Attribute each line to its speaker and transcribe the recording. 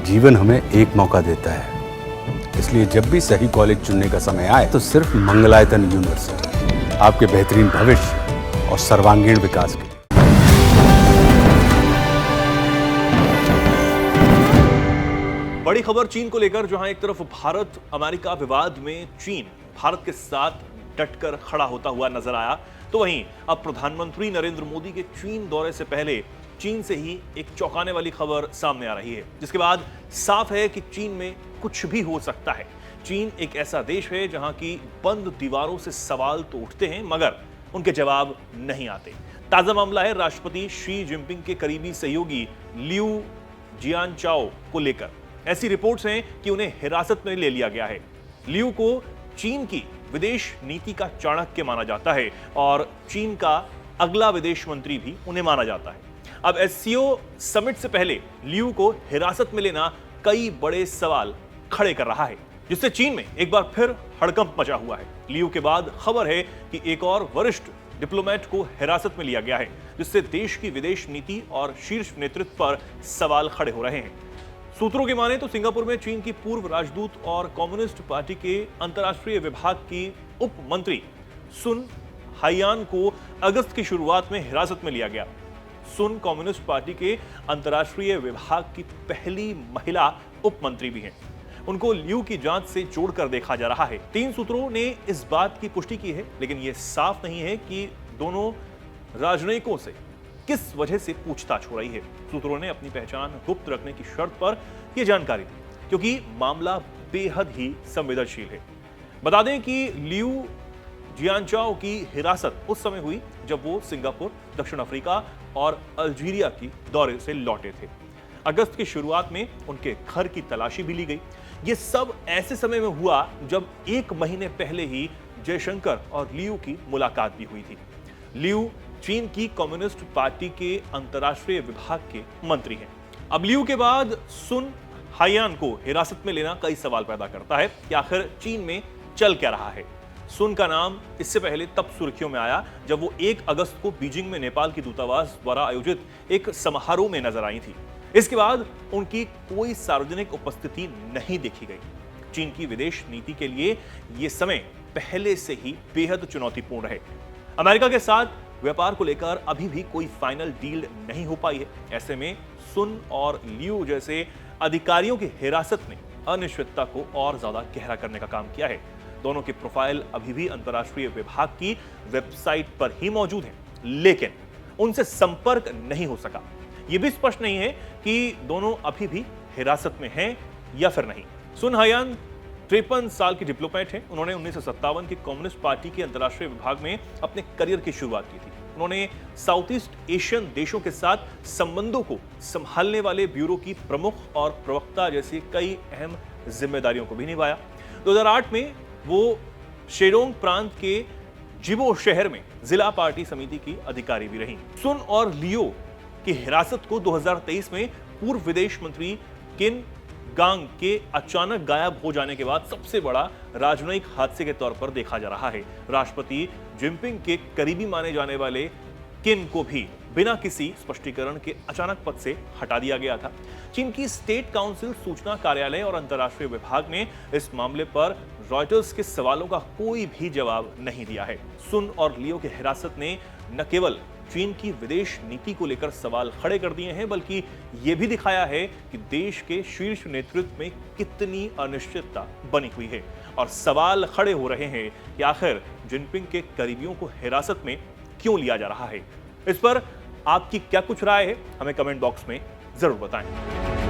Speaker 1: जीवन हमें एक मौका देता है, इसलिए जब भी सही कॉलेज चुनने का समय आए तो सिर्फ मंगलायतन यूनिवर्सिटी आपके बेहतरीन भविष्य और सर्वांगीण विकास के लिए।
Speaker 2: बड़ी खबर चीन को लेकर, जहां एक तरफ भारत अमेरिका विवाद में चीन भारत के साथ डटकर खड़ा होता हुआ नजर आया, तो वहीं अब प्रधानमंत्री नरेंद्र मोदी के चीन दौरे से पहले चीन से ही एक चौंकाने वाली खबर सामने आ रही है, जिसके बाद साफ है कि चीन में कुछ भी हो सकता है। चीन एक ऐसा देश है जहां की बंद दीवारों से सवाल तो उठते हैं मगर उनके जवाब नहीं आते। ताजा मामला है राष्ट्रपति शी जिनपिंग के करीबी सहयोगी लियू जियानचाओ को लेकर। ऐसी रिपोर्ट्स हैं कि उन्हें हिरासत में ले लिया गया है। लियू को चीन की विदेश नीति का चाणक्य माना जाता है और चीन का अगला विदेश मंत्री भी उन्हें माना जाता है। अब एससीओ समिट से पहले लियू को हिरासत में लेना कई बड़े सवाल खड़े कर रहा है, जिससे चीन में एक बार फिर हड़कंप मचा हुआ है। लियू के बाद खबर है कि एक और वरिष्ठ डिप्लोमेट को हिरासत में लिया गया है, जिससे देश की विदेश नीति और शीर्ष नेतृत्व पर सवाल खड़े हो रहे हैं। सूत्रों की माने तो सिंगापुर में चीन की पूर्व राजदूत और कम्युनिस्ट पार्टी के अंतर्राष्ट्रीय विभाग की उप मंत्री सुन हाइयान को अगस्त की शुरुआत में हिरासत में लिया गया। सुन कम्युनिस्ट पार्टी के अंतर्राष्ट्रीय विभाग की पहली महिला उप मंत्री भी हैं। उनको लियू की जांच से जोड़कर देखा जा रहा है। 3 सूत्रों ने इस बात की पुष्टि की है, लेकिन यह साफ नहीं है कि दोनों राजनयिकों से किस वजह से पूछताछ हो रही है। सूत्रों ने अपनी पहचान गुप्त रखने की शर्त पर यह जानकारी दी, क्योंकि मामला बेहद ही संवेदनशील है। बता दें कि लियू जियानचाओ की हिरासत उस समय हुई जब वो सिंगापुर, दक्षिण अफ्रीका और अल्जीरिया की दौरे से लौटे थे। अगस्त की शुरुआत में उनके घर की तलाशी भी ली गई। ये सब ऐसे समय में हुआ जब 1 महीने पहले ही जयशंकर और लियू की मुलाकात भी हुई थी। लियू चीन की कम्युनिस्ट पार्टी के अंतर्राष्ट्रीय विभाग के मंत्री हैं। अब लियू के बाद सुन हाइयान को हिरासत में लेना कई सवाल पैदा करता है कि आखिर चीन में चल क्या रहा है। सुन का नाम इससे पहले तब सुर्खियों में आया जब वो 1 अगस्त को बीजिंग में नेपाल की दूतावास द्वारा आयोजित एक समारोह में नजर आई थी। इसके बाद उनकी कोई सार्वजनिक उपस्थिति नहीं देखी गई। चीन की विदेश नीति के लिए यह समय पहले से ही बेहद चुनौतीपूर्ण है। अमेरिका के साथ व्यापार को लेकर अभी भी कोई फाइनल डील नहीं हो पाई है। ऐसे में सुन और लियू जैसे अधिकारियों की हिरासत ने अनिश्चितता को और ज्यादा गहरा करने का काम किया है। दोनों की प्रोफाइल अभी भी अंतर्राष्ट्रीय विभाग की वेबसाइट पर ही मौजूद है, लेकिन उनसे संपर्क नहीं हो सका। यह भी स्पष्ट नहीं है कि दोनों अभी भी हिरासत में हैं या फिर नहीं। सुन हाइयान 53 साल की डिप्लोमेट हैं। उन्होंने 1957 की कम्युनिस्ट पार्टी के अंतर्राष्ट्रीय विभाग में अपने करियर की शुरुआत की थी। उन्होंने साउथ ईस्ट एशियन देशों के साथ संबंधों को संभालने वाले ब्यूरो की प्रमुख और प्रवक्ता जैसी कई अहम जिम्मेदारियों को भी निभाया। 2008 में वो शेरोंग प्रांत के जिबो शहर में जिला पार्टी समिति की अधिकारी भी रही। सुन और लियो की हिरासत को 2023 में पूर्व विदेश मंत्री किन गांग के अचानक गायब हो जाने के बाद सबसे बड़ा राजनयिक हादसे के तौर पर देखा जा रहा है। राष्ट्रपति जिनपिंग के करीबी माने जाने वाले किन को भी बिना किसी स्पष्टीकरण के अचानक पद से हटा दिया गया था। चीन की स्टेट काउंसिल, सूचना कार्यालय और अंतर्राष्ट्रीय विभाग ने इस मामले पर रॉयटर्स के सवालों का कोई भी जवाब नहीं दिया है। सुन और लियो की हिरासत ने न केवल चीन की विदेश नीति को लेकर सवाल खड़े कर दिए हैं, बल्कि यह भी दिखाया है कि देश के शीर्ष नेतृत्व में कितनी अनिश्चितता बनी हुई है और सवाल खड़े हो रहे हैं कि आखिर जिनपिंग के करीबियों को हिरासत में क्यों लिया जा रहा है। इस पर आपकी क्या कुछ राय है, हमें कमेंट बॉक्स में जरूर बताएं।